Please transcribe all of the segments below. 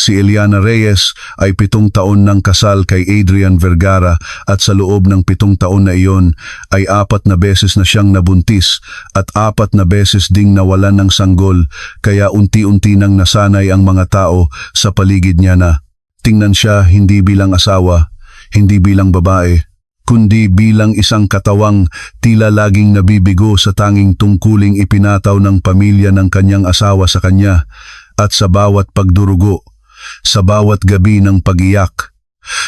Si Eliana Reyes ay 7 taon ng kasal kay Adrian Vergara at sa loob ng 7 taon na iyon ay 4 na beses na siyang nabuntis at 4 na beses ding nawalan ng sanggol, kaya unti-unti nang nasanay ang mga tao sa paligid niya na tingnan siya hindi bilang asawa, hindi bilang babae, kundi bilang isang katawang tila laging nabibigo sa tanging tungkuling ipinataw ng pamilya ng kanyang asawa sa kanya. At sa bawat pagdurugo, sa bawat gabi ng pag-iyak,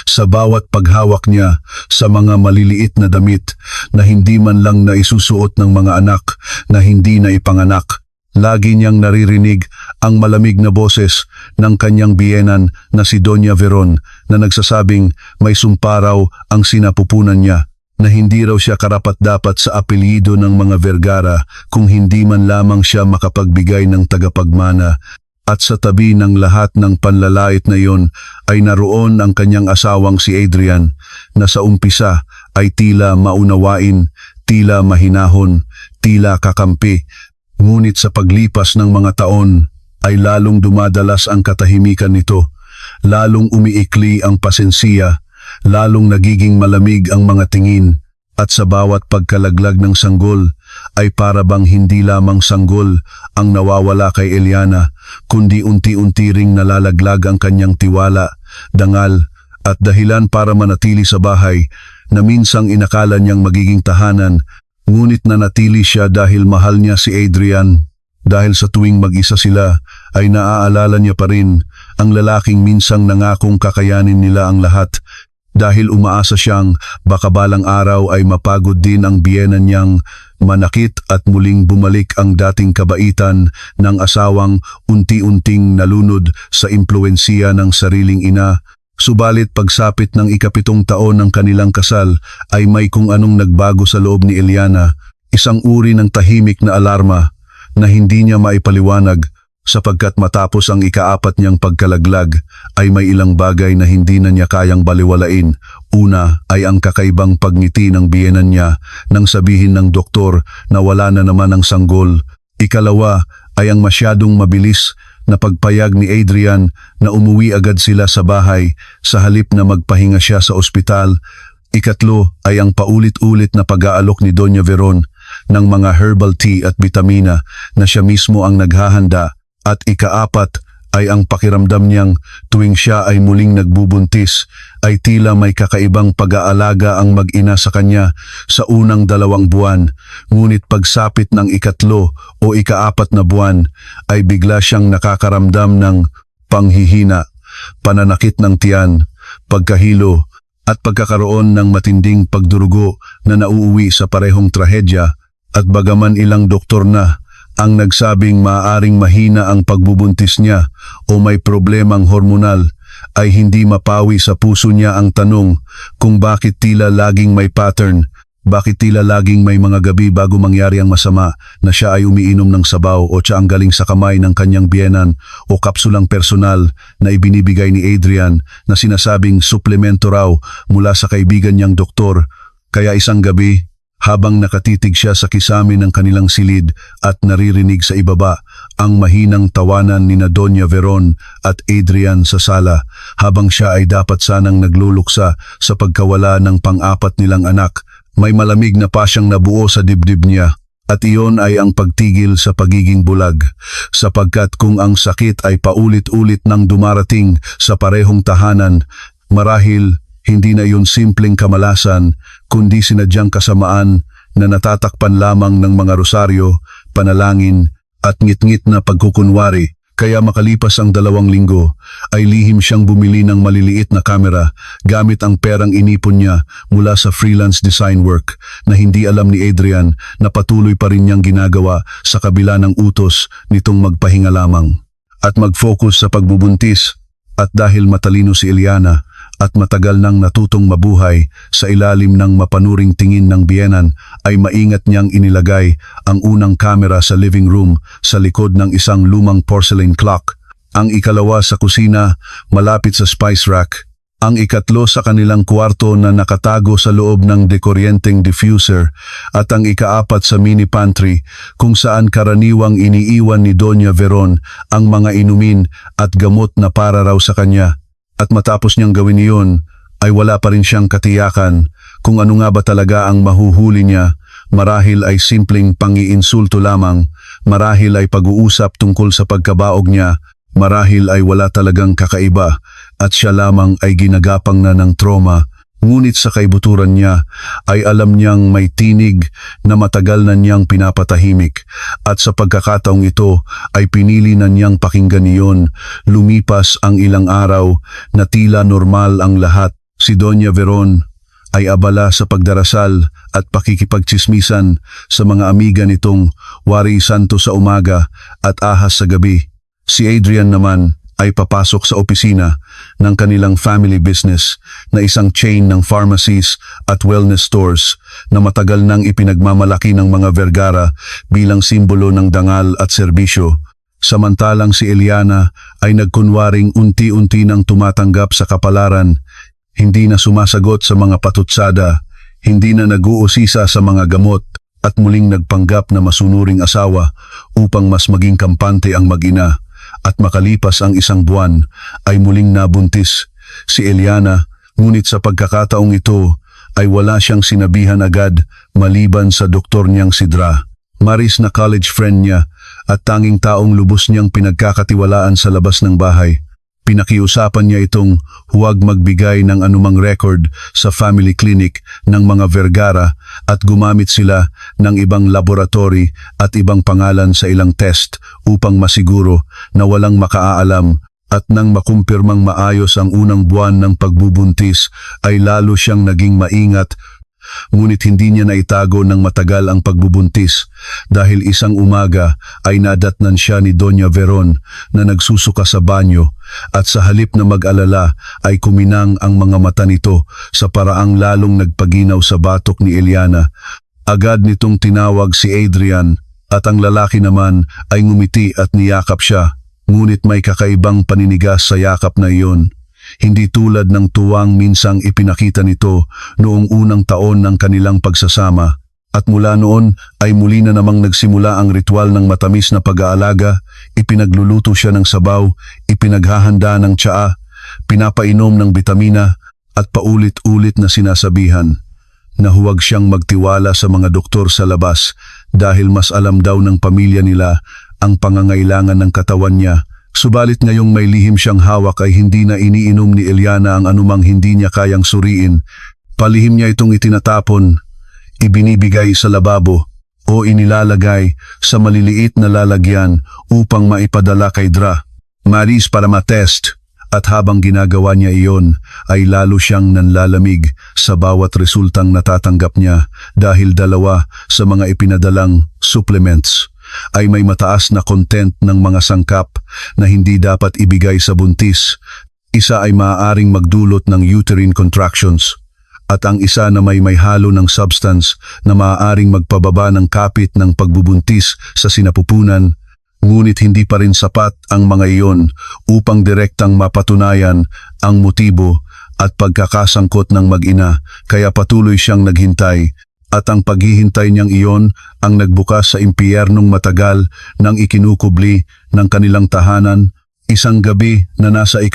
sa bawat paghawak niya sa mga maliliit na damit na hindi man lang naisusuot ng mga anak na hindi na ipanganak, lagi niyang naririnig ang malamig na boses ng kanyang biyenan na si Doña Veron na nagsasabing may sumpa raw ang sinapupunan niya, na hindi raw siya karapat-dapat sa apelyido ng mga Vergara kung hindi man lamang siya makapagbigay ng tagapagmana. At sa tabi ng lahat ng panlalait na iyon ay naroon ang kanyang asawang si Adrian na sa umpisa ay tila maunawain, tila mahinahon, tila kakampi. Ngunit sa paglipas ng mga taon ay lalong dumadalas ang katahimikan nito, lalong umiikli ang pasensiya, lalong nagiging malamig ang mga tingin. At sa bawat pagkalaglag ng sanggol ay para bang hindi lamang sanggol ang nawawala kay Eliana, kundi unti-unti ring nalalaglag ang kanyang tiwala, dangal at dahilan para manatili sa bahay na minsang inakala niyang magiging tahanan, ngunit nanatili siya dahil mahal niya si Adrian. Dahil sa tuwing mag-isa sila ay naaalala niya pa rin ang lalaking minsang nangakong kakayanin nila ang lahat. Dahil umaasa siyang baka balang araw ay mapagod din ang biyenan niyang manakit at muling bumalik ang dating kabaitan ng asawang unti-unting nalunod sa impluwensiya ng sariling ina. Subalit pagsapit ng 7 taon ng kanilang kasal ay may kung anong nagbago sa loob ni Eliana, isang uri ng tahimik na alarma na hindi niya maipaliwanag. Sapagkat matapos ang 4 niyang pagkalaglag ay may ilang bagay na hindi na niya kayang baliwalain. Una ay ang kakaibang pagngiti ng biyenan niya nang sabihin ng doktor na wala na naman ang sanggol. Ikalawa ay ang masyadong mabilis na pagpayag ni Adrian na umuwi agad sila sa bahay sa halip na magpahinga siya sa ospital. Ikatlo ay ang paulit-ulit na pag-aalok ni Doña Veron ng mga herbal tea at bitamina na siya mismo ang naghahanda. At ika-4 ay ang pakiramdam niyang tuwing siya ay muling nagbubuntis ay tila may kakaibang pag-aalaga ang mag-ina sa kanya sa unang 2 buwan. Ngunit pagsapit ng 3 o ika-4 na buwan ay bigla siyang nakakaramdam ng panghihina, pananakit ng tiyan, pagkahilo at pagkakaroon ng matinding pagdurugo na nauuwi sa parehong trahedya. At bagaman ilang doktor na ang nagsabing maaaring mahina ang pagbubuntis niya o may problemang hormonal, ay hindi mapawi sa puso niya ang tanong kung bakit tila laging may pattern, bakit tila laging may mga gabi bago mangyari ang masama na siya ay umiinom ng sabaw o tsaang galing sa kamay ng kanyang biyenan o kapsulang personal na ibinibigay ni Adrian na sinasabing suplemento raw mula sa kaibigan niyang doktor. Kaya isang gabi, habang nakatitig siya sa kisame ng kanilang silid at naririnig sa ibaba ang mahinang tawanan ni Doña Veron at Adrian sa sala, habang siya ay dapat sanang nagluluksa sa pagkawala ng pang-4 nilang anak, may malamig na pasyang nabuo sa dibdib niya. At iyon ay ang pagtigil sa pagiging bulag, sapagkat kung ang sakit ay paulit-ulit nang dumarating sa parehong tahanan, marahil hindi na yun simpleng kamalasan, kundi sinadyang kasamaan na natatakpan lamang ng mga rosaryo, panalangin at ngit-ngit na pagkukunwari. Kaya makalipas ang 2 linggo, ay lihim siyang bumili ng maliliit na kamera gamit ang perang inipon niya mula sa freelance design work na hindi alam ni Adrian na patuloy pa rin niyang ginagawa sa kabila ng utos nitong magpahinga lamang at mag-focus sa pagbubuntis. At dahil matalino si Eliana at matagal nang natutong mabuhay sa ilalim ng mapanuring tingin ng biyenan, ay maingat niyang inilagay ang unang kamera sa living room sa likod ng isang lumang porcelain clock, ang ikalawa sa kusina malapit sa spice rack, ang ikatlo sa kanilang kwarto na nakatago sa loob ng dekuryenteng diffuser at ang ikaapat sa mini pantry kung saan karaniwang iniiwan ni Doña Veron ang mga inumin at gamot na para raw sa kanya. At matapos niyang gawin iyon, ay wala pa rin siyang katiyakan kung ano nga ba talaga ang mahuhuli niya. Marahil ay simpleng pangiinsulto lamang, marahil ay pag-uusap tungkol sa pagkabaog niya, marahil ay wala talagang kakaiba at siya lamang ay ginagapang na ng trauma. Ngunit sa kaibuturan niya ay alam niyang may tinig na matagal na niyang pinapatahimik at sa pagkakataong ito ay pinili na niyang pakinggan iyon. Lumipas ang ilang araw na tila normal ang lahat. Si Doña Veron ay abala sa pagdarasal at pakikipagtsismisan sa mga amiga nitong Wari Santo sa umaga at Ahas sa gabi. Si Adrian naman ay papasok sa opisina ng kanilang family business na isang chain ng pharmacies at wellness stores na matagal nang ipinagmamalaki ng mga Vergara bilang simbolo ng dangal at serbisyo. Samantalang si Eliana ay nagkunwaring unti-unti nang tumatanggap sa kapalaran, hindi na sumasagot sa mga patutsada, hindi na nag-uusisa sa mga gamot at muling nagpanggap na masunuring asawa upang mas maging kampante ang mag-ina. At makalipas ang isang buwan ay muling nabuntis si Eliana, ngunit sa pagkakataong ito ay wala siyang sinabihan agad maliban sa doktor niyang si Dra. Maris na college friend niya at tanging taong lubos niyang pinagkakatiwalaan sa labas ng bahay. Pinakiusapan niya itong huwag magbigay ng anumang record sa family clinic ng mga Vergara at gumamit sila ng ibang laboratory at ibang pangalan sa ilang test upang masiguro na walang makaaalam. At nang makumpirmang maayos ang unang buwan ng pagbubuntis ay lalo siyang naging maingat. Ngunit hindi niya naitago ng matagal ang pagbubuntis dahil isang umaga ay nadatnan siya ni Doña Veron na nagsusuka sa banyo at sa halip na mag-alala ay kuminang ang mga mata nito sa paraang lalong nagpaginaw sa batok ni Eliana. Agad nitong tinawag si Adrian at ang lalaki naman ay ngumiti at niyakap siya, ngunit may kakaibang paninigas sa yakap na iyon. Hindi tulad ng tuwang minsang ipinakita nito noong unang taon ng kanilang pagsasama. At mula noon ay muli na namang nagsimula ang ritual ng matamis na pag-aalaga. Ipinagluluto siya ng sabaw, ipinaghahanda ng tsaa, pinapainom ng bitamina at paulit-ulit na sinasabihan na huwag siyang magtiwala sa mga doktor sa labas dahil mas alam daw ng pamilya nila ang pangangailangan ng katawan niya. Subalit ngayong may lihim siyang hawak ay hindi na iniinom ni Eliana ang anumang hindi niya kayang suriin. Palihim niya itong itinatapon, ibinibigay sa lababo o inilalagay sa maliliit na lalagyan upang maipadala kay Dra. Maris para matest. At habang ginagawa niya iyon ay lalo siyang nanlalamig sa bawat resultang natatanggap niya dahil dalawa sa mga ipinadalang supplements ay may mataas na content ng mga sangkap na hindi dapat ibigay sa buntis. Isa ay maaaring magdulot ng uterine contractions at ang isa na may halo ng substance na maaaring magpababa ng kapit ng pagbubuntis sa sinapupunan. Ngunit hindi pa rin sapat ang mga iyon upang direktang mapatunayan ang motibo at pagkakasangkot ng mag-ina, kaya patuloy siyang naghintay. At ang paghihintay niyang iyon ang nagbukas sa impyernong matagal nang ikinukubli ng kanilang tahanan. Isang gabi na nasa 2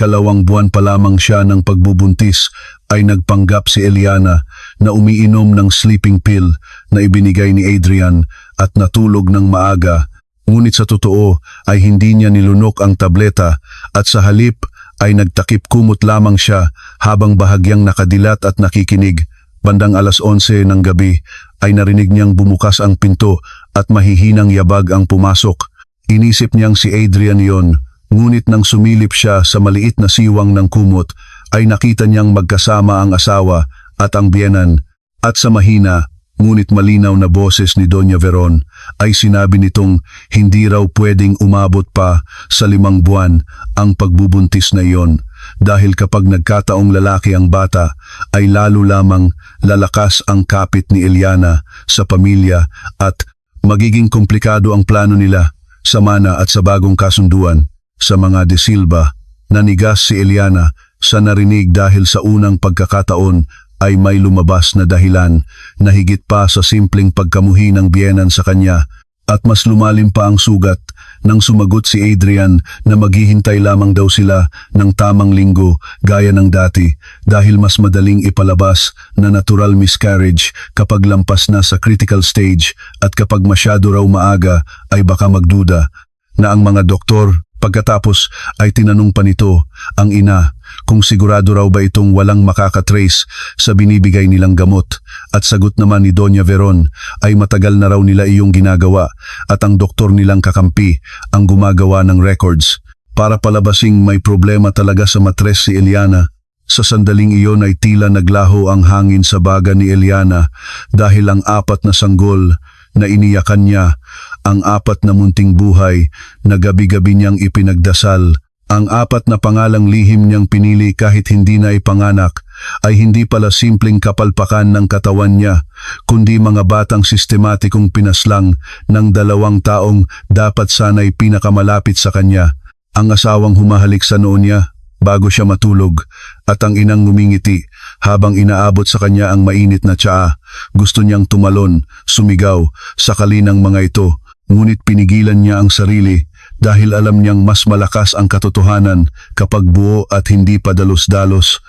buwan pa lamang siya ng pagbubuntis ay nagpanggap si Eliana na umiinom ng sleeping pill na ibinigay ni Adrian at natulog ng maaga. Ngunit sa totoo ay hindi niya nilunok ang tableta at sa halip ay nagtakip kumot lamang siya habang bahagyang nakadilat at nakikinig. Bandang 11:00 ng gabi ay narinig niyang bumukas ang pinto at mahihinang yabag ang pumasok. Inisip niyang si Adrian yon, ngunit nang sumilip siya sa maliit na siwang ng kumot ay nakita niyang magkasama ang asawa at ang biyenan. At sa mahina ngunit malinaw na boses ni Doña Veron ay sinabi nitong hindi raw pwedeng umabot pa sa 5 buwan ang pagbubuntis na iyon dahil kapag nagkataong lalaki ang bata ay lalo lamang lalakas ang kapit ni Eliana sa pamilya at magiging komplikado ang plano nila sa mana at sa bagong kasunduan. Sa mga De Silva, nanigas si Eliana Sa narinig dahil sa unang pagkakataon ay may lumabas na dahilan na higit pa sa simpleng pagkamuhi ng biyenan sa kanya at mas lumalim pa ang sugat nang sumagot si Adrian na maghihintay lamang daw sila ng tamang linggo gaya ng dati dahil mas madaling ipalabas na natural miscarriage kapag lampas na sa critical stage at kapag masyado raw maaga ay baka magduda na ang mga doktor. Pagkatapos ay tinanong pa nito ang ina kung sigurado raw ba itong walang makakatrace sa binibigay nilang gamot at sagot naman ni Doña Veron ay matagal na raw nila iyong ginagawa at ang doktor nilang kakampi ang gumagawa ng records para palabasing may problema talaga sa matres si Eliana. Sa sandaling iyon ay tila naglaho ang hangin sa baga ni Eliana dahil ang 4 na sanggol na iniyakan niya, ang 4 na munting buhay na gabi-gabi niyang ipinagdasal, ang 4 na pangalang lihim niyang pinili kahit hindi na ipanganak, ay hindi pala simpleng kapalpakan ng katawan niya, kundi mga batang sistematikong pinaslang ng 2 taong dapat sana'y pinakamalapit sa kanya. Ang asawang humahalik sa noo niya bago siya matulog at ang inang ngumingiti habang inaabot sa kanya ang mainit na tsaa. Gusto niyang tumalon, sumigaw sa kalinang mga ito, ngunit pinigilan niya ang sarili dahil alam niyang mas malakas ang katotohanan kapag buo at hindi padalos-dalos.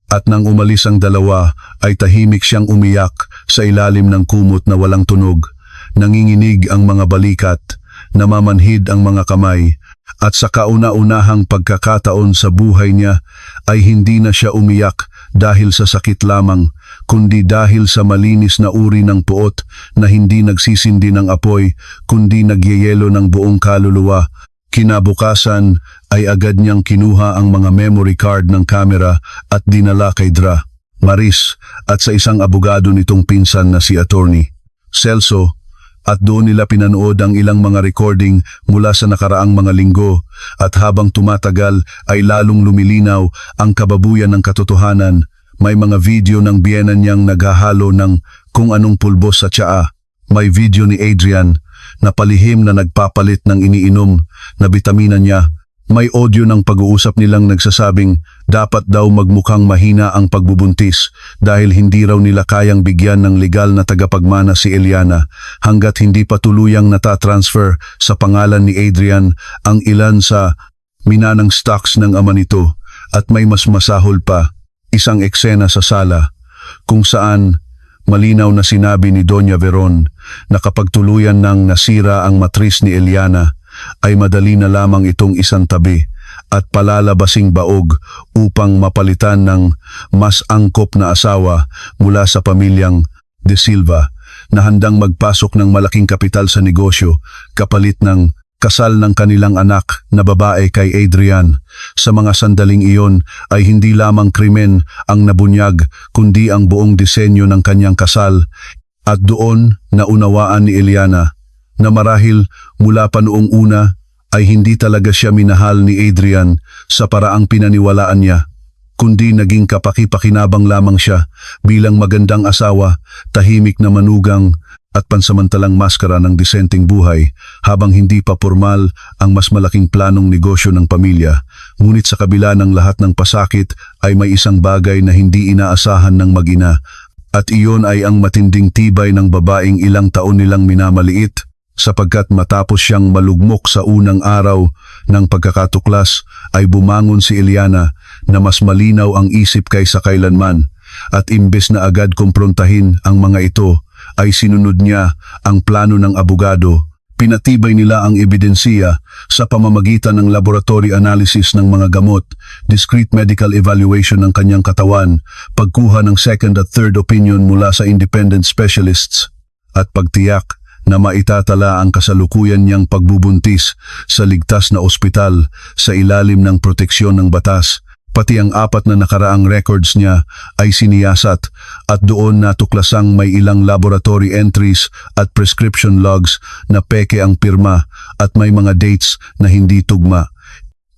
At nang umalis ang 2 ay tahimik siyang umiyak sa ilalim ng kumot na walang tunog. Nanginginig ang mga balikat, namamanhid ang mga kamay, at sa kauna-unahang pagkakataon sa buhay niya ay hindi na siya umiyak dahil sa sakit lamang, kundi dahil sa malinis na uri ng puot na hindi nagsisindi ng apoy kundi nagyeyelo ng buong kaluluwa. Kinabukasan ay agad niyang kinuha ang mga memory card ng kamera at dinala kay Dra, Maris at sa isang abogado nitong pinsan na si Attorney Celso, at doon nila pinanood ang ilang mga recording mula sa nakaraang mga linggo at habang tumatagal ay lalong lumilinaw ang kababuyan ng katotohanan. May mga video ng biyenan niyang naghahalo ng kung anong pulbos sa tsaa. May video ni Adrian na palihim na nagpapalit ng iniinom na bitamina niya. May audio ng pag-uusap nilang nagsasabing dapat daw magmukhang mahina ang pagbubuntis dahil hindi raw nila kayang bigyan ng legal na tagapagmana si Eliana hanggat hindi pa tuluyang natatransfer sa pangalan ni Adrian ang ilan sa minanang stocks ng ama nito. At may mas masahol pa, isang eksena sa sala kung saan malinaw na sinabi ni Doña Veron na kapag tuluyan nang nasira ang matris ni Eliana ay madali na lamang itong isang tabi at palalabasing baog upang mapalitan ng mas angkop na asawa mula sa pamilyang De Silva na handang magpasok ng malaking kapital sa negosyo kapalit ng kasal ng kanilang anak na babae kay Adrian. Sa mga sandaling iyon ay hindi lamang krimen ang nabunyag kundi ang buong disenyo ng kanyang kasal at doon naunawaan ni Eliana na marahil mula pa noong una ay hindi talaga siya minahal ni Adrian sa paraang pinaniwalaan niya, kundi naging kapaki-pakinabang lamang siya bilang magandang asawa, tahimik na manugang at pansamantalang maskara ng disenteng buhay habang hindi pa formal ang mas malaking planong negosyo ng pamilya. Ngunit sa kabila ng lahat ng pasakit ay may isang bagay na hindi inaasahan ng mag-ina at iyon ay ang matinding tibay ng babaeng ilang taon nilang minamaliit. Sapagkat matapos siyang malugmok sa unang araw ng pagkakatuklas ay bumangon si Eliana na mas malinaw ang isip kaysa kailanman at imbes na agad kumprontahin ang mga ito ay sinunod niya ang plano ng abogado. Pinatibay nila ang ebidensiya sa pamamagitan ng laboratory analysis ng mga gamot, discrete medical evaluation ng kanyang katawan, pagkuha ng second at third opinion mula sa independent specialists at pagtiyak na maitatala ang kasalukuyan niyang pagbubuntis sa ligtas na ospital sa ilalim ng proteksyon ng batas. Pati ang 4 na nakaraang records niya ay siniyasat at doon natuklasang may ilang laboratory entries at prescription logs na peke ang pirma at may mga dates na hindi tugma.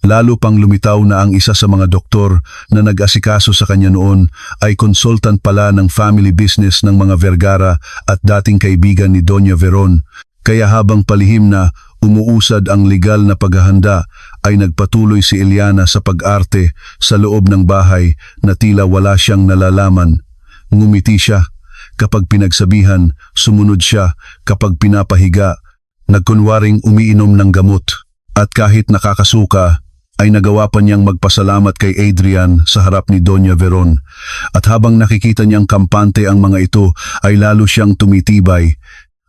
Lalo pang lumitaw na ang isa sa mga doktor na nag-asikaso sa kanya noon ay consultant pala ng family business ng mga Vergara at dating kaibigan ni Doña Veron. Kaya habang palihim na umuusad ang legal na paghahanda, ay nagpatuloy si Eliana sa pag-arte sa loob ng bahay na tila wala siyang nalalaman. Ngumiti siya. Kapag pinagsabihan, sumunod siya. Kapag pinapahiga, nagkunwaring umiinom ng gamot. At kahit nakakasuka, ay nagawa pa niyang magpasalamat kay Adrian sa harap ni Doña Veron. At habang nakikita niyang kampante ang mga ito, ay lalo siyang tumitibay.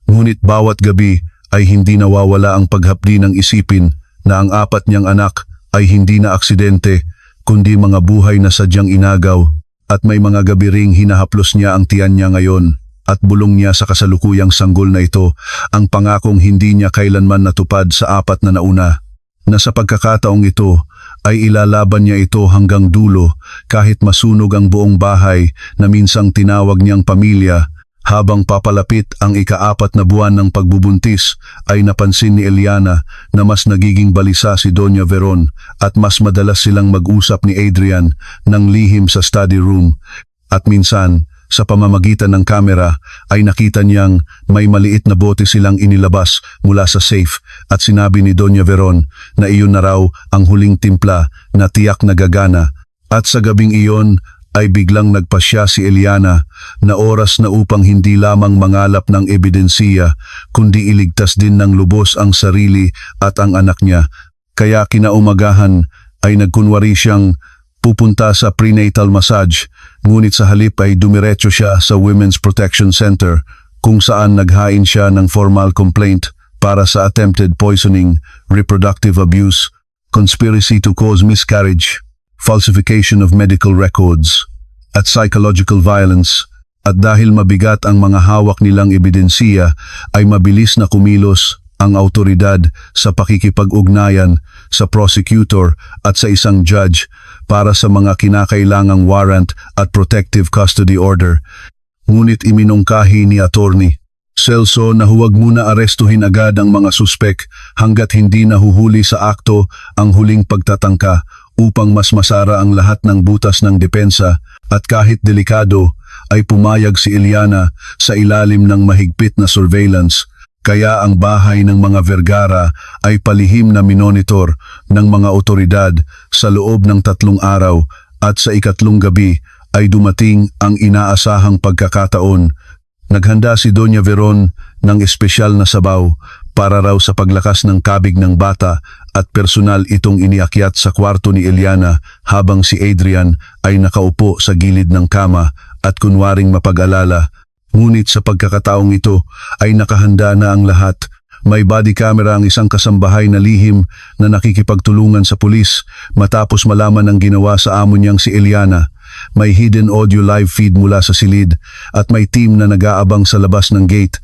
Ngunit bawat gabi ay hindi nawawala ang paghapdi ng isipin na ang 4 niyang anak ay hindi na aksidente, kundi mga buhay na sadyang inagaw. At may mga gabi ring hinahaplos niya ang tiyan niya ngayon at bulong niya sa kasalukuyang sanggol na ito ang pangakong hindi niya kailanman natupad sa 4 na nauna. Na sa pagkakataong ito ay ilalaban niya ito hanggang dulo kahit masunog ang buong bahay na minsang tinawag niyang pamilya. Habang papalapit ang ika-4 na buwan ng pagbubuntis ay napansin ni Eliana na mas nagiging balisa si Doña Veron at mas madalas silang mag-usap ni Adrian ng lihim sa study room. At minsan, sa pamamagitan ng kamera ay nakita niyang may maliit na bote silang inilabas mula sa safe at sinabi ni Doña Veron na iyon na raw ang huling timpla na tiyak na gagana. At sa gabing iyon ay biglang nagpasya si Eliana na oras na upang hindi lamang mangalap ng ebidensiya kundi iligtas din ng lubos ang sarili at ang anak niya. Kaya kinaumagahan ay nagkunwari siyang pupunta sa prenatal massage, ngunit sa halip ay dumiretso siya sa Women's Protection Center kung saan naghain siya ng formal complaint para sa attempted poisoning, reproductive abuse, conspiracy to cause miscarriage, falsification of medical records, at psychological violence. At dahil mabigat ang mga hawak nilang ebidensiya, ay mabilis na kumilos ang autoridad sa pakikipag-ugnayan sa prosecutor at sa isang judge para sa mga kinakailangang warrant at protective custody order. Ngunit iminungkahi ni attorney Celso na huwag muna arestuhin agad ang mga suspek hanggat hindi nahuhuli sa akto ang huling pagtatangka upang mas masara ang lahat ng butas ng depensa. At kahit delikado ay pumayag si Eliana sa ilalim ng mahigpit na surveillance, kaya ang bahay ng mga Vergara ay palihim na minonitor ng mga otoridad sa loob ng 3 araw. At sa ikatlong gabi ay dumating ang inaasahang pagkakataon. Naghanda si Doña Veron ng espesyal na sabaw para raw sa paglakas ng kabig ng bata at personal itong iniakyat sa kwarto ni Eliana habang si Adrian ay nakaupo sa gilid ng kama at kunwaring mapag-alala. Ngunit sa pagkakataong ito ay nakahanda na ang lahat. May body camera ang isang kasambahay na lihim na nakikipagtulungan sa pulis matapos malaman ang ginawa sa amo niyang si Eliana. May hidden audio live feed mula sa silid at may team na nag-aabang sa labas ng gate.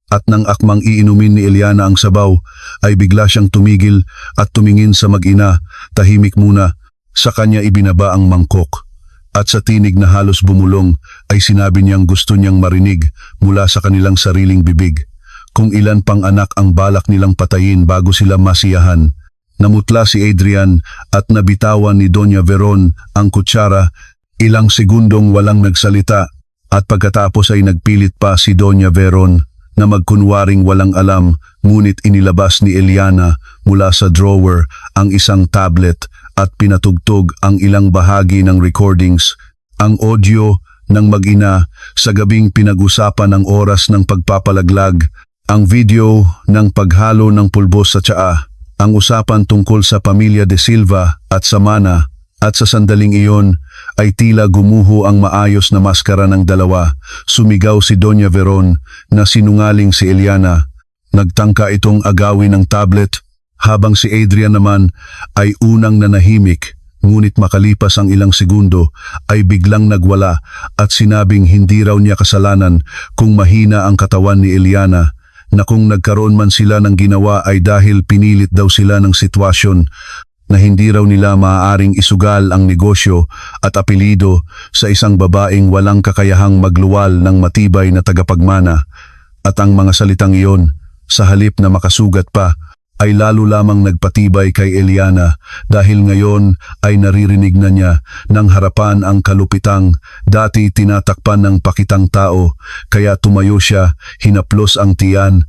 At nang akmang iinumin ni Eliana ang sabaw, ay bigla siyang tumigil at tumingin sa mag-ina. Tahimik muna, sa kanya ibinaba ang mangkok. At sa tinig na halos bumulong, ay sinabi niyang gusto niyang marinig mula sa kanilang sariling bibig kung ilan pang anak ang balak nilang patayin bago sila masiyahan. Namutla si Adrian at nabitawan ni Doña Veron ang kutsara. Ilang segundong walang nagsalita at pagkatapos ay nagpilit pa si Doña Veron na magkunwaring walang alam, ngunit inilabas ni Eliana mula sa drawer ang isang tablet at pinatugtog ang ilang bahagi ng recordings. Ang audio ng mag-ina sa gabing pinag-usapan ang oras ng pagpapalaglag, ang video ng paghalo ng pulbos sa tsaa, ang usapan tungkol sa pamilya de Silva at Samana. At sa sandaling iyon ay tila gumuho ang maayos na maskara ng dalawa. Sumigaw si Doña Veron na sinungaling si Eliana. Nagtangka itong agawin ng tablet habang si Adrian naman ay unang nanahimik. Ngunit makalipas ang ilang segundo ay biglang nagwala at sinabing hindi raw niya kasalanan kung mahina ang katawan ni Eliana, na kung nagkaroon man sila ng ginawa ay dahil pinilit daw sila ng sitwasyon, na hindi raw nila maaaring isugal ang negosyo at apelido sa isang babaeng walang kakayahang magluwal ng matibay na tagapagmana. At ang mga salitang iyon, sa halip na makasugat pa, ay lalo lamang nagpatibay kay Eliana dahil ngayon ay naririnig na niya ng harapan ang kalupitang dati tinatakpan ng pakitang tao. Kaya tumayo siya, hinaplos ang tiyan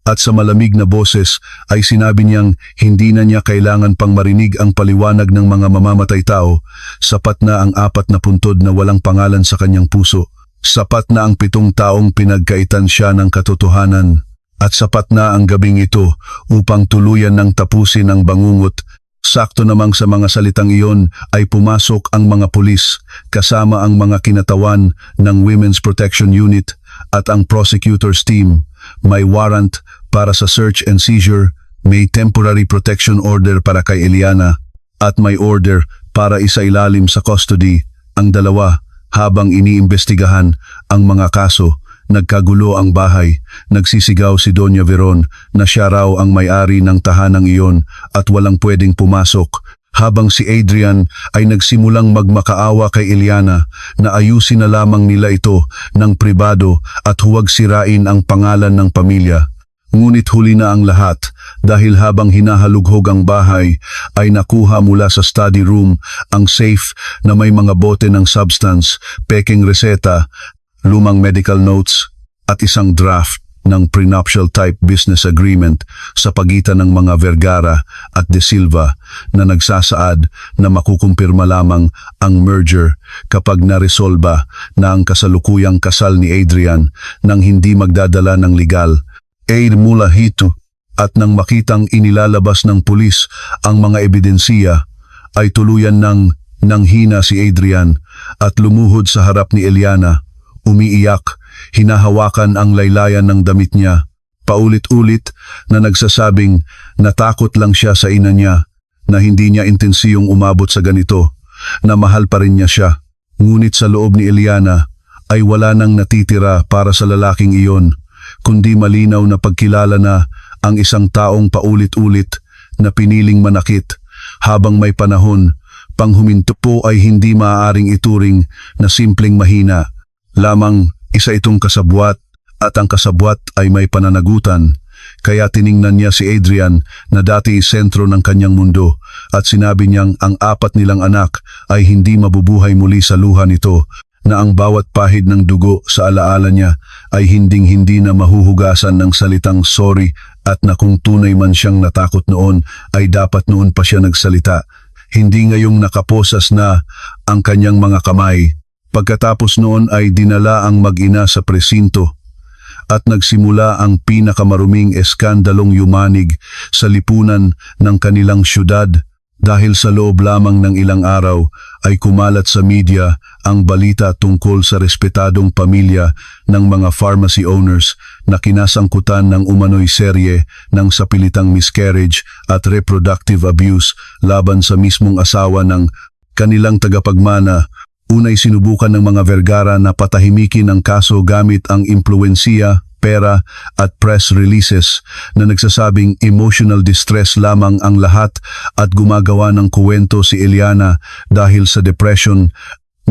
At sa malamig na boses ay sinabi niyang hindi na niya kailangan pang marinig ang paliwanag ng mga mamamatay tao, sapat na ang 4 na puntod na walang pangalan sa kanyang puso. Sapat na ang 7 taong pinagkaitan siya ng katotohanan. At sapat na ang gabing ito upang tuluyan ng tapusin ang bangungot. Sakto namang sa mga salitang iyon ay pumasok ang mga pulis kasama ang mga kinatawan ng Women's Protection Unit at ang prosecutor's team. May warrant para sa search and seizure, may temporary protection order para kay Eliana at may order para isailalim sa custody ang dalawa habang iniimbestigahan ang mga kaso. Nagkagulo ang bahay, nagsisigaw si Doña Veron na siya raw ang may-ari ng tahanang iyon at walang pwedeng pumasok, habang si Adrian ay nagsimulang magmakaawa kay Eliana na ayusin na lamang nila ito ng pribado at huwag sirain ang pangalan ng pamilya. Ngunit huli na ang lahat dahil habang hinahalughog ang bahay ay nakuha mula sa study room ang safe na may mga bote ng substance, peking reseta, lumang medical notes at isang draft ng prenuptial type business agreement sa pagitan ng mga Vergara at De Silva na nagsasaad na makukumpirma lamang ang merger kapag naresolba na ang kasalukuyang kasal ni Adrian nang hindi magdadala ng legal aid mula hito. At nang makitang inilalabas ng pulis ang mga ebidensiya ay tuluyan ng nanghina si Adrian at lumuhod sa harap ni Eliana. Umiiyak, hinahawakan ang laylayan ng damit niya, paulit-ulit na nagsasabing natakot lang siya sa ina niya, na hindi niya intensiyong umabot sa ganito, na mahal pa rin niya siya. Ngunit sa loob ni Eliana ay wala nang natitira para sa lalaking iyon, kundi malinaw na pagkilala na ang isang taong paulit-ulit na piniling manakit habang may panahon, panghuminto po ay hindi maaaring ituring na simpleng mahina. Lamang isa itong kasabwat at ang kasabwat ay may pananagutan. Kaya tiningnan niya si Adrian na dati sentro ng kanyang mundo at sinabi niyang ang 4 nilang anak ay hindi mabubuhay muli sa luha nito, na ang bawat pahid ng dugo sa alaala niya ay hinding-hindi na mahuhugasan ng salitang sorry at na kung tunay man siyang natakot noon ay dapat noon pa siya nagsalita, hindi ngayong nakaposas na ang kanyang mga kamay. Pagkatapos noon ay dinala ang mag-ina sa presinto at nagsimula ang pinakamaruming eskandalong yumanig sa lipunan ng kanilang syudad dahil sa loob lamang ng ilang araw ay kumalat sa media ang balita tungkol sa respetadong pamilya ng mga pharmacy owners na kinasangkutan ng umano'y serye ng sapilitang miscarriage at reproductive abuse laban sa mismong asawa ng kanilang tagapagmana. Unay sinubukan ng mga Vergara na patahimikin ang kaso gamit ang impluwensiya, pera at press releases na nagsasabing emotional distress lamang ang lahat at gumagawa ng kuwento si Eliana dahil sa depression.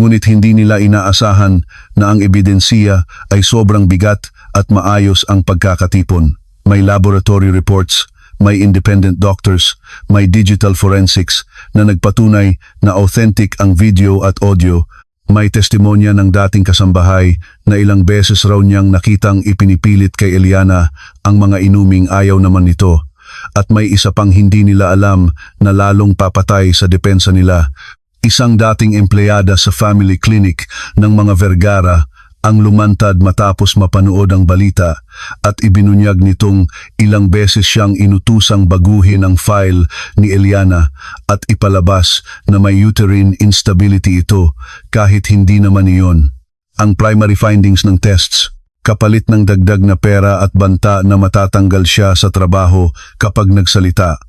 Ngunit hindi nila inaasahan na ang ebidensiya ay sobrang bigat at maayos ang pagkakatipon. May laboratory reports, may independent doctors, may digital forensics na nagpatunay na authentic ang video at audio. May testimonya ng dating kasambahay na ilang beses raw niyang nakitang ipinipilit kay Eliana ang mga inuming ayaw naman nito. At may isa pang hindi nila alam na lalong papatay sa depensa nila. Isang dating empleyada sa family clinic ng mga Vergara ang lumantad matapos mapanood ang balita at ibinunyag nitong ilang beses siyang inutusang baguhin ang file ni Eliana at ipalabas na may uterine instability ito kahit hindi naman iyon. Ang primary findings ng tests, kapalit ng dagdag na pera at banta na matatanggal siya sa trabaho kapag nagsalita.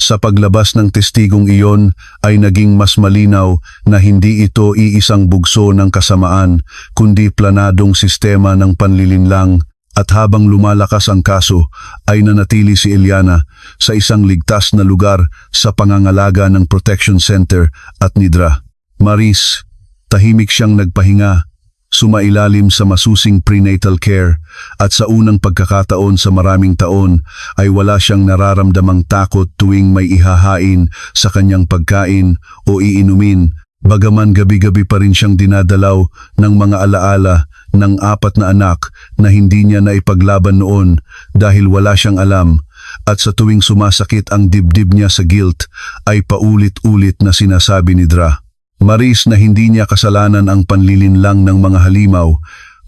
Sa paglabas ng testigong iyon ay naging mas malinaw na hindi ito iisang bugso ng kasamaan kundi planadong sistema ng panlilinlang, at habang lumalakas ang kaso ay nanatili si Eliana sa isang ligtas na lugar sa pangangalaga ng Protection Center at Nidra. Maris, tahimik siyang nagpahinga, sumailalim sa masusing prenatal care at sa unang pagkakataon sa maraming taon ay wala siyang nararamdamang takot tuwing may ihahain sa kanyang pagkain o iinumin Bagaman gabi-gabi pa rin siyang dinadalaw ng mga alaala ng 4 na anak na hindi niya naipaglaban noon dahil wala siyang alam, at sa tuwing sumasakit ang dibdib niya sa guilt ay paulit-ulit na sinasabi ni Dra. Maris na hindi niya kasalanan ang panlilinlang ng mga halimaw,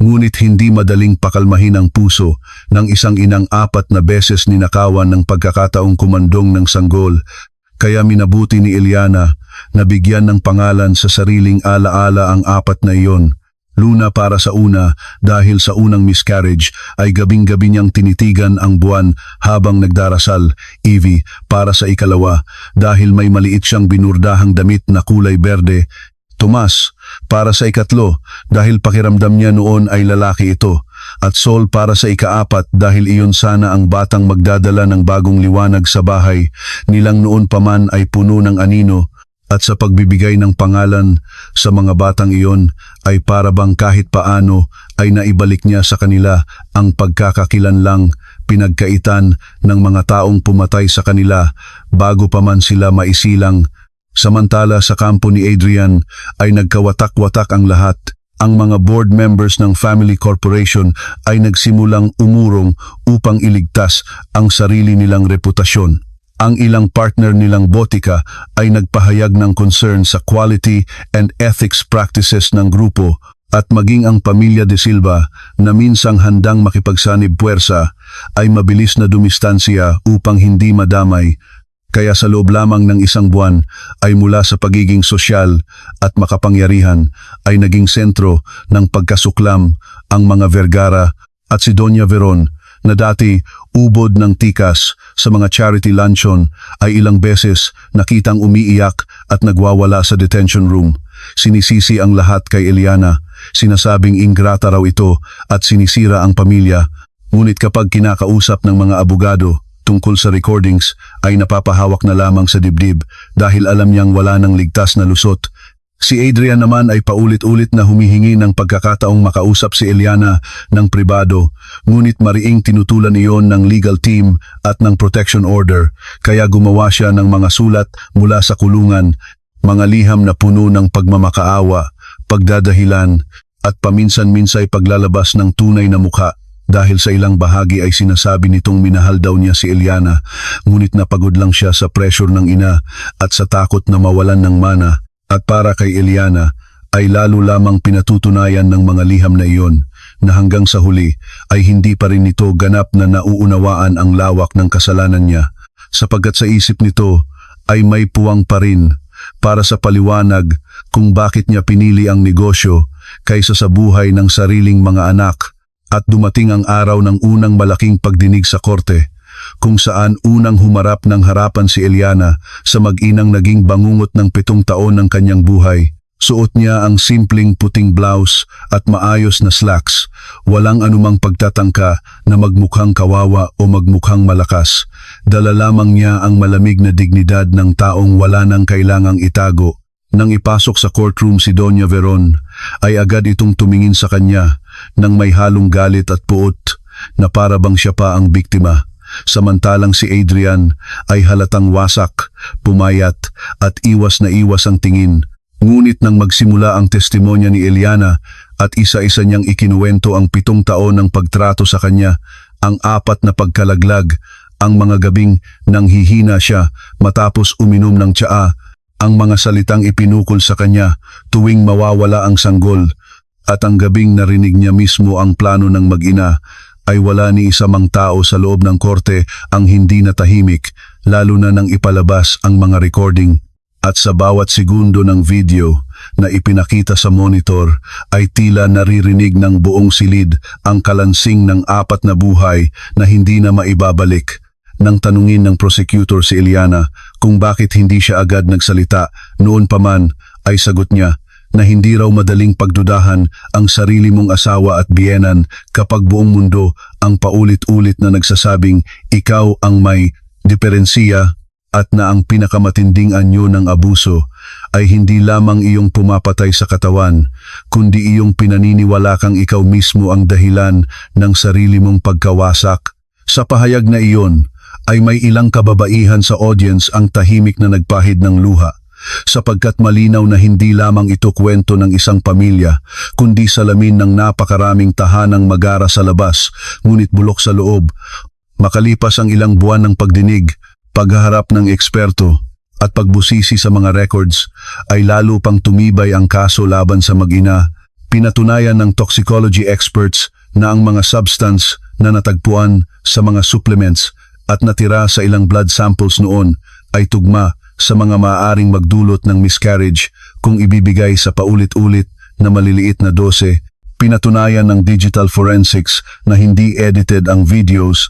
ngunit hindi madaling pakalmahin ang puso ng isang inang 4 na beses ninakawan ng pagkakataong kumandong ng sanggol. Kaya minabuti ni Eliana na bigyan ng pangalan sa sariling alaala ang 4 na iyon. Luna para sa una dahil sa unang miscarriage ay gabing-gabi niyang tinitigan ang buwan habang nagdarasal. Evie para sa ikalawa dahil may maliit siyang binurdahang damit na kulay berde. Tomas para sa ikatlo dahil pakiramdam niya noon ay lalaki ito. At Sol para sa ika-4 dahil iyon sana ang batang magdadala ng bagong liwanag sa bahay nilang noon pa man ay puno ng anino. At sa pagbibigay ng pangalan sa mga batang iyon ay para bang kahit paano ay naibalik niya sa kanila ang pagkakakilanlang pinagkaitan ng mga taong pumatay sa kanila bago pa man sila maisilang. Samantala sa kampo ni Adrian ay nagkawatak-watak ang lahat. Ang mga board members ng Family Corporation ay nagsimulang umurong upang iligtas ang sarili nilang reputasyon. Ang ilang partner nilang botika ay nagpahayag ng concern sa quality and ethics practices ng grupo at maging ang pamilya De Silva na minsang handang makipagsanib puwersa ay mabilis na dumistansya upang hindi madamay. Kaya sa loob lamang ng isang buwan ay mula sa pagiging sosyal at makapangyarihan ay naging sentro ng pagkasuklam ang mga Vergara at si Doña Veron na dati ubod ng tikas sa mga charity luncheon ay ilang beses nakitang umiiyak at nagwawala sa detention room. Sinisisi ang lahat kay Eliana, sinasabing ingrata raw ito at sinisira ang pamilya. Ngunit kapag kinakausap ng mga abogado tungkol sa recordings ay napapahawak na lamang sa dibdib dahil alam niyang wala nang ligtas na lusot. Si Adrian naman ay paulit-ulit na humihingi ng pagkakataong makausap si Eliana ng pribado, ngunit mariing tinutulan iyon ng legal team at ng protection order, kaya gumawa siya ng mga sulat mula sa kulungan, mga liham na puno ng pagmamakaawa, pagdadahilan, at paminsan-minsay paglalabas ng tunay na mukha. Dahil sa ilang bahagi ay sinasabi nitong minahal daw niya si Eliana, ngunit napagod lang siya sa pressure ng ina at sa takot na mawalan ng mana. At para kay Eliana ay lalo lamang pinatutunayan ng mga liham na iyon na hanggang sa huli ay hindi pa rin nito ganap na nauunawaan ang lawak ng kasalanan niya, sapagkat sa isip nito ay may puwang pa rin para sa paliwanag kung bakit niya pinili ang negosyo kaysa sa buhay ng sariling mga anak. At dumating ang araw ng unang malaking pagdinig sa korte, kung saan unang humarap ng harapan si Eliana sa mag-inang naging bangungot ng 7 taon ng kanyang buhay. Suot niya ang simpleng puting blouse at maayos na slacks, walang anumang pagtatangka na magmukhang kawawa o magmukhang malakas. Dala lamang niya ang malamig na dignidad ng taong wala nang kailangang itago. Nang ipasok sa courtroom si Doña Veron, ay agad itong tumingin sa kanya nang may halong galit at puot na para bang siya pa ang biktima. Samantalang si Adrian ay halatang wasak, pumayat at iwas na iwas ang tingin. Ngunit nang magsimula ang testimonya ni Eliana at isa-isa niyang ikinuwento ang 7 taon ng pagtrato sa kanya, ang 4 na pagkalaglag, ang mga gabing nanghihina siya matapos uminom ng tsaa, ang mga salitang ipinukol sa kanya tuwing mawawala ang sanggol, at ang gabing narinig niya mismo ang plano ng mag-ina, ay wala ni isa mang tao sa loob ng korte ang hindi natahimik, lalo na nang ipalabas ang mga recording. At sa bawat segundo ng video na ipinakita sa monitor ay tila naririnig ng buong silid ang kalansing ng 4 na buhay na hindi na maibabalik. Nang tanungin ng prosecutor si Eliana kung bakit hindi siya agad nagsalita noon pa man, ay sagot niya na hindi raw madaling pagdudahan ang sarili mong asawa at biyenan kapag buong mundo ang paulit-ulit na nagsasabing ikaw ang may diferensya, at na ang pinakamatinding anyo ng abuso ay hindi lamang iyong pumapatay sa katawan, kundi iyong pinaniniwala kang ikaw mismo ang dahilan ng sarili mong pagkawasak. Sa pahayag na iyon ay may ilang kababaihan sa audience ang tahimik na nagpahid ng luha. sapagkat malinaw na hindi lamang ito kwento ng isang pamilya, kundi salamin ng napakaraming tahanang magara sa labas, ngunit bulok sa loob. Makalipas ang ilang buwan ng pagdinig, paghaharap ng eksperto, at pagbusisi sa mga records, ay lalo pang tumibay ang kaso laban sa mag-ina. Pinatunayan ng toxicology experts na ang mga substance na natagpuan sa mga supplements at natira sa ilang blood samples noon ay tugma sa mga maaaring magdulot ng miscarriage kung ibibigay sa paulit-ulit na maliliit na dose. Pinatunayan ng digital forensics na hindi edited ang videos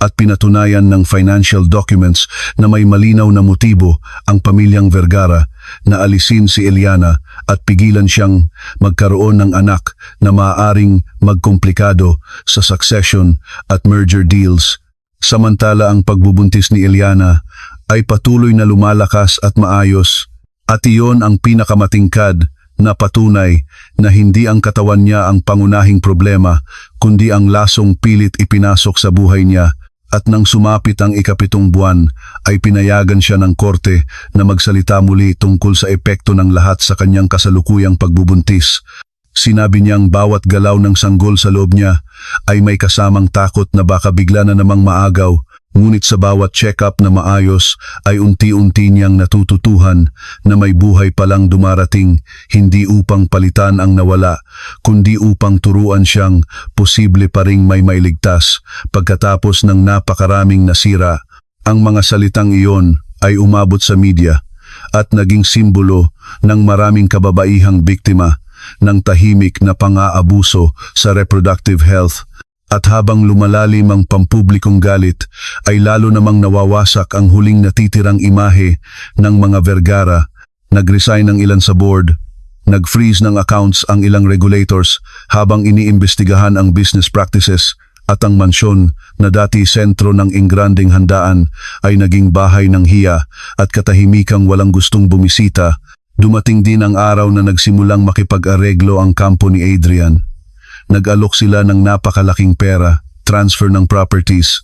at pinatunayan ng financial documents na may malinaw na motibo ang pamilyang Vergara na alisin si Eliana at pigilan siyang magkaroon ng anak na maaaring magkomplikado sa succession at merger deals. Samantala ang pagbubuntis ni Eliana ay patuloy na lumalakas at maayos, at iyon ang pinakamatingkad na patunay na hindi ang katawan niya ang pangunahing problema, kundi ang lasong pilit ipinasok sa buhay niya. At nang sumapit ang ika-7 buwan, ay pinayagan siya ng korte na magsalita muli tungkol sa epekto ng lahat sa kanyang kasalukuyang pagbubuntis. Sinabi niyang bawat galaw ng sanggol sa loob niya ay may kasamang takot na baka bigla na namang maagaw, ngunit sa bawat check-up na maayos ay unti-unti niyang natututuhan na may buhay palang dumarating, hindi upang palitan ang nawala, kundi upang turuan siyang posible pa ring may mailigtas pagkatapos ng napakaraming nasira. Ang mga salitang iyon ay umabot sa media at naging simbolo ng maraming kababaihang biktima ng tahimik na pang-aabuso sa reproductive health. At habang lumalalim ang pampublikong galit, ay lalo namang nawawasak ang huling natitirang imahe ng mga Vergara. Nag-resign ang ilan sa board, nag-freeze ng accounts ang ilang regulators habang iniimbestigahan ang business practices, at ang mansyon na dati sentro ng ingranding handaan ay naging bahay ng hiya at katahimikang walang gustong bumisita. Dumating din ang araw na nagsimulang makipag-areglo ang kampo ni Adrian. Nag-alok sila ng napakalaking pera, transfer ng properties,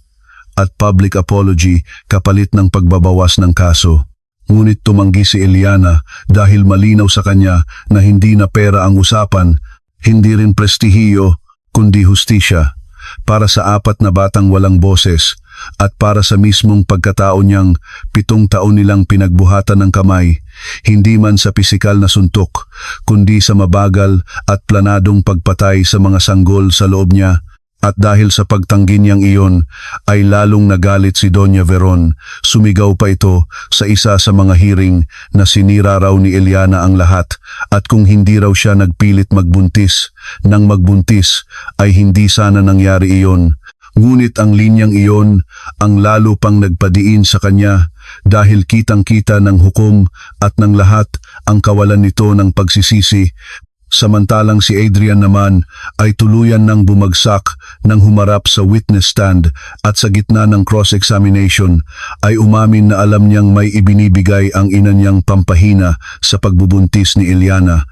at public apology kapalit ng pagbabawas ng kaso. Ngunit tumanggi si Eliana dahil malinaw sa kanya na hindi na pera ang usapan, hindi rin prestihiyo, kundi hustisya. Para sa 4 na batang walang boses at para sa mismong pagkatao niyang 7 taon nilang pinagbuhatan ng kamay, hindi man sa pisikal na suntok, kundi sa mabagal at planadong pagpatay sa mga sanggol sa loob niya. At dahil sa pagtanggi niyang iyon, ay lalong nagalit si Doña Veron. Sumigaw pa ito sa isa sa mga hearing na sinira raw ni Eliana ang lahat, at kung hindi raw siya nagpilit magbuntis, nang magbuntis ay hindi sana nangyari iyon. Ngunit ang linyang iyon ang lalo pang nagpadiin sa kanya dahil kitang-kita ng hukom at ng lahat ang kawalan nito ng pagsisisi. Samantalang si Adrian naman ay tuluyan ng bumagsak nang humarap sa witness stand at sa gitna ng cross-examination ay umamin na alam niyang may ibinibigay ang ina niyang pampahina sa pagbubuntis ni Eliana.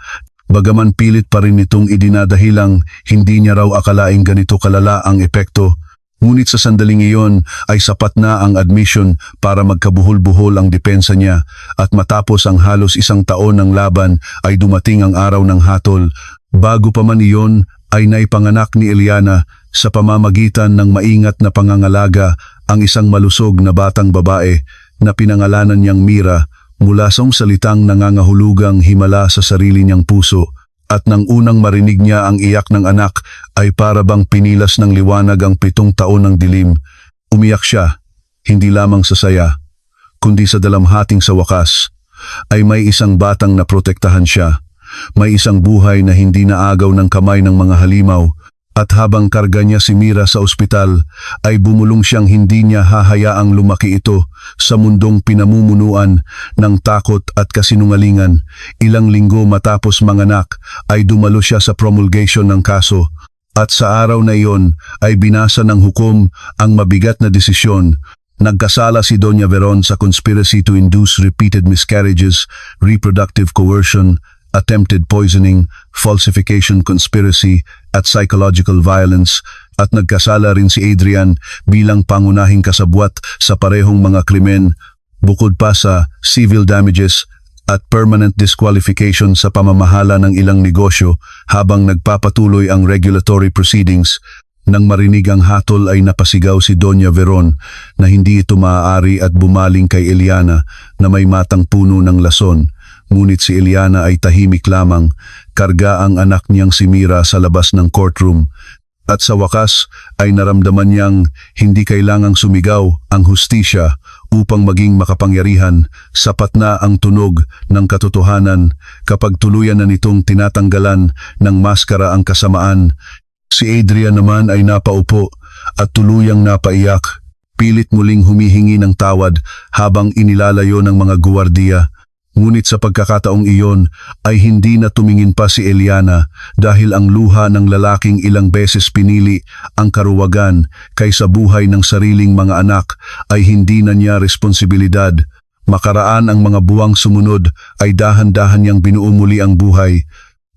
Bagaman pilit pa rin itong idinadahilang hindi niya raw akalaing ganito kalala ang epekto. Ngunit sa sandaling iyon ay sapat na ang admission para magkabuhol-buhol ang depensa niya, at matapos ang halos 1 taon ng laban ay dumating ang araw ng hatol. Bago pa man iyon ay naipanganak ni Eliana sa pamamagitan ng maingat na pangangalaga ang isang malusog na batang babae na pinangalanan niyang Mira, mula sa salitang nangangahulugang himala sa sarili niyang puso. At nang unang marinig niya ang iyak ng anak ay para bang pinilas ng liwanag ang 7 taon ng dilim. Umiyak siya, hindi lamang sa saya, kundi sa dalamhating sa wakas ay may isang batang naprotektahan siya. May isang buhay na hindi naagaw ng kamay ng mga halimaw. At habang karga niya si Mira sa ospital, ay bumulong siyang hindi niya hahayaang lumaki ito sa mundong pinamumunuan ng takot at kasinungalingan. Ilang linggo matapos manganak, ay dumalo siya sa promulgation ng kaso. At sa araw na iyon, ay binasa ng hukom ang mabigat na desisyon. Nagkasala si Doña Veron sa conspiracy to induce repeated miscarriages, reproductive coercion, attempted poisoning, falsification conspiracy, at psychological violence, at nagkasala rin si Adrian bilang pangunahing kasabwat sa parehong mga krimen, bukod pa sa civil damages at permanent disqualification sa pamamahala ng ilang negosyo habang nagpapatuloy ang regulatory proceedings. Nang marinig ang hatol ay napasigaw si Doña Veron na hindi ito maaari at bumaling kay Eliana na may matang puno ng lason. Ngunit si Eliana ay tahimik lamang, karga ang anak niyang si Mira sa labas ng courtroom. At sa wakas ay naramdaman niyang hindi kailangang sumigaw ang hustisya upang maging makapangyarihan. Sapat na ang tunog ng katotohanan kapag tuluyan na nitong tinatanggalan ng maskara ang kasamaan. Si Adrian naman ay napaupo at tuluyang napaiyak. Pilit muling humihingi ng tawad habang inilalayo ng mga guwardiya. Ngunit sa pagkakataong iyon ay hindi na tumingin pa si Eliana dahil ang luha ng lalaking ilang beses pinili ang karuwagan kaysa buhay ng sariling mga anak ay hindi na niya responsibilidad. Makaraan ang mga buwang sumunod ay dahan-dahan niyang binuo muli ang buhay.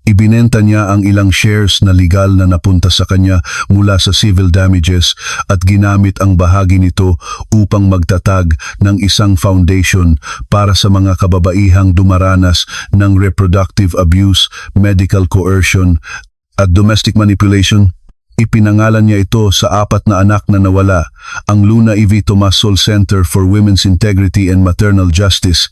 Ibinenta niya ang ilang shares na legal na napunta sa kanya mula sa civil damages at ginamit ang bahagi nito upang magtatag ng isang foundation para sa mga kababaihang dumaranas ng reproductive abuse, medical coercion at domestic manipulation. Ipinangalan niya ito sa 4 na anak na nawala, ang Luna E.V. Tomas Sol Center for Women's Integrity and Maternal Justice.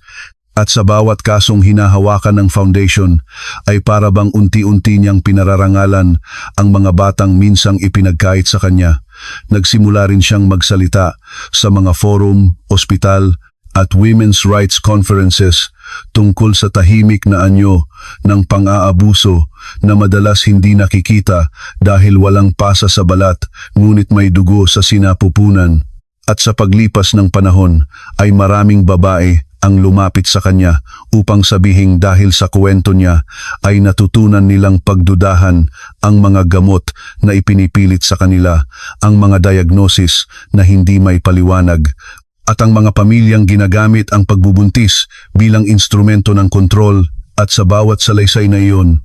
At sa bawat kasong hinahawakan ng foundation ay para bang unti-unti niyang pinararangalan ang mga batang minsang ipinagkait sa kanya. Nagsimula rin siyang magsalita sa mga forum, ospital at women's rights conferences tungkol sa tahimik na anyo ng pang-aabuso na madalas hindi nakikita dahil walang pasa sa balat ngunit may dugo sa sinapupunan. At sa paglipas ng panahon ay maraming babae ang lumapit sa kanya upang sabihing dahil sa kwento niya ay natutunan nilang pagdudahan ang mga gamot na ipinipilit sa kanila, ang mga diagnosis na hindi may paliwanag, at ang mga pamilyang ginagamit ang pagbubuntis bilang instrumento ng kontrol. At sa bawat salaysay na iyon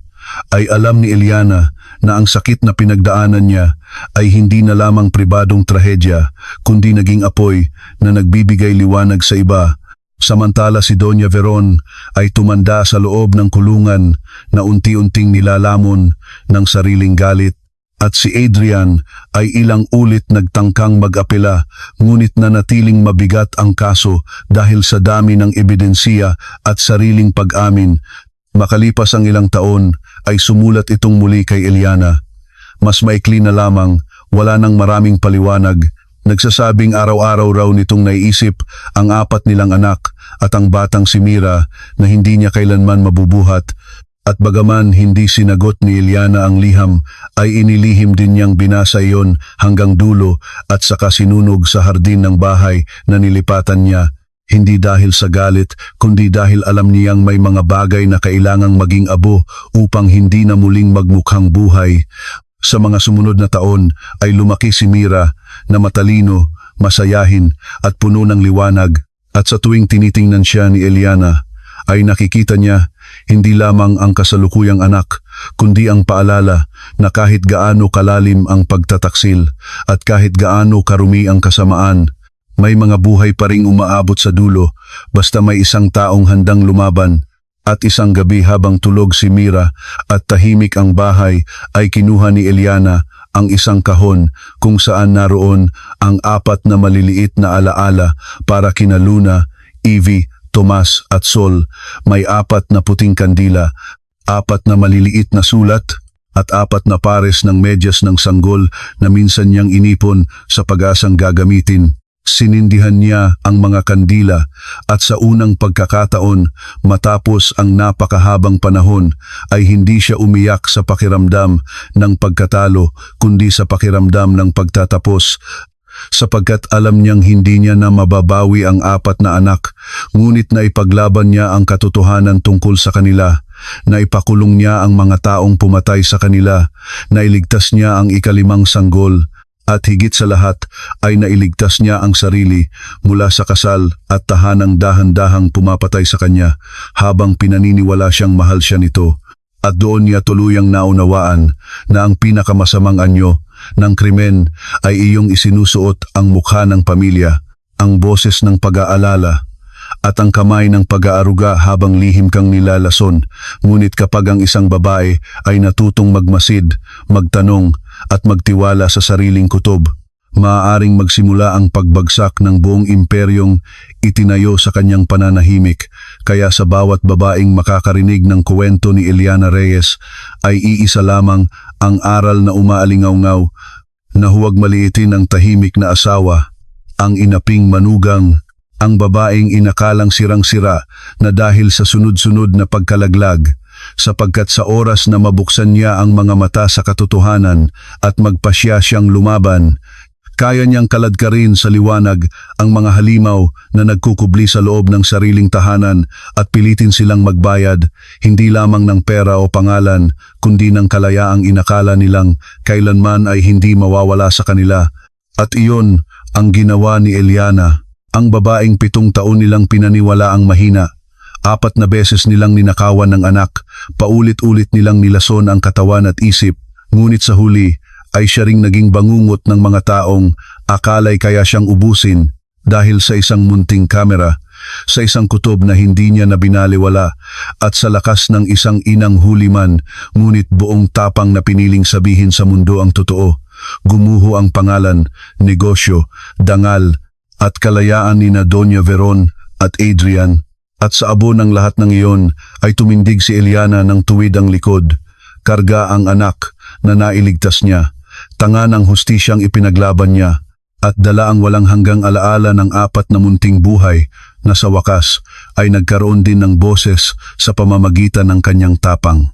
ay alam ni Eliana na ang sakit na pinagdaanan niya ay hindi na lamang pribadong trahedya kundi naging apoy na nagbibigay liwanag sa iba. Samantala si Doña Veron ay tumanda sa loob ng kulungan na unti-unting nilalamon ng sariling galit. At si Adrian ay ilang ulit nagtangkang mag-apela ngunit nanatiling mabigat ang kaso dahil sa dami ng ebidensiya at sariling pag-amin. Makalipas ang ilang taon ay sumulat itong muli kay Eliana. Mas maikli na lamang, wala nang maraming paliwanag. Nagsasabing araw-araw raw nitong naiisip ang 4 nilang anak at ang batang si Mira na hindi niya kailanman mabubuhat. At bagaman hindi sinagot ni Eliana ang liham, ay inilihim din niyang binasa iyon hanggang dulo at saka sinunog sa hardin ng bahay na nilipatan niya. Hindi dahil sa galit, kundi dahil alam niyang may mga bagay na kailangang maging abo upang hindi na muling magmukhang buhay. Sa mga sumunod na taon ay lumaki si Mira na matalino, masayahin at puno ng liwanag, at sa tuwing tinitingnan siya ni Eliana ay nakikita niya hindi lamang ang kasalukuyang anak kundi ang paalala na kahit gaano kalalim ang pagtataksil at kahit gaano karumi ang kasamaan, may mga buhay pa ring umaabot sa dulo basta may isang taong handang lumaban. At isang gabi habang tulog si Mira at tahimik ang bahay ay kinuha ni Eliana ang isang kahon kung saan naroon ang 4 na maliliit na alaala para kina Luna, Evie, Tomas at Sol. May 4 na puting kandila, 4 na maliliit na sulat at 4 na pares ng medyas ng sanggol na minsan niyang inipon sa pag-asang gagamitin. Sinindihan niya ang mga kandila at sa unang pagkakataon matapos ang napakahabang panahon ay hindi siya umiyak sa pakiramdam ng pagkatalo kundi sa pakiramdam ng pagtatapos, sapagkat alam niyang hindi niya na mababawi ang 4 na anak, ngunit naipaglaban niya ang katotohanan tungkol sa kanila. Naipakulong niya ang mga taong pumatay sa kanila, nailigtas niya ang 5 sanggol, at higit sa lahat ay nailigtas niya ang sarili mula sa kasal at tahanang dahan-dahang pumapatay sa kanya habang pinaniniwala siyang mahal siya nito. At doon niya tuluyang naunawaan na ang pinakamasamang anyo ng krimen ay iyong isinusuot ang mukha ng pamilya, ang boses ng pag-aalala, at ang kamay ng pag-aaruga habang lihim kang nilalason. Ngunit kapag ang isang babae ay natutong magmasid, magtanong at magtiwala sa sariling kutob, maaaring magsimula ang pagbagsak ng buong imperyong itinayo sa kanyang pananahimik. Kaya sa bawat babaeng makakarinig ng kwento ni Eliana Reyes ay iisa lamang ang aral na umaalingaw-ngaw, na huwag maliitin ang tahimik na asawa, ang inaping manugang, ang babaeng inakalang sirang-sira na dahil sa sunod-sunod na pagkalaglag, sapagkat sa oras na mabuksan niya ang mga mata sa katotohanan at magpasya siyang lumaban, kaya niyang kaladkarin sa liwanag ang mga halimaw na nagkukubli sa loob ng sariling tahanan at pilitin silang magbayad hindi lamang ng pera o pangalan, kundi ng kalayaang inakala nilang kailanman ay hindi mawawala sa kanila. At iyon ang ginawa ni Eliana, ang babaeng 7 taon nilang pinaniwala ang mahina. 4 na beses nilang ninakawan ng anak, paulit-ulit nilang nilason ang katawan at isip, ngunit sa huli ay siya ring naging bangungot ng mga taong akalay kaya siyang ubusin dahil sa isang munting kamera, sa isang kutob na hindi niya nabinaliwala at sa lakas ng isang inang huliman, ngunit buong tapang na piniling sabihin sa mundo ang totoo. Gumuho ang pangalan, negosyo, dangal at kalayaan ni na Doña Veron at Adrian. At sa abo ng lahat ng iyon ay tumindig si Eliana ng tuwid ang likod, karga ang anak na nailigtas niya, tanga ng hustisyang ipinaglaban niya, at dala ang walang hanggang alaala ng 4 na munting buhay na sa wakas ay nagkaroon din ng boses sa pamamagitan ng kanyang tapang.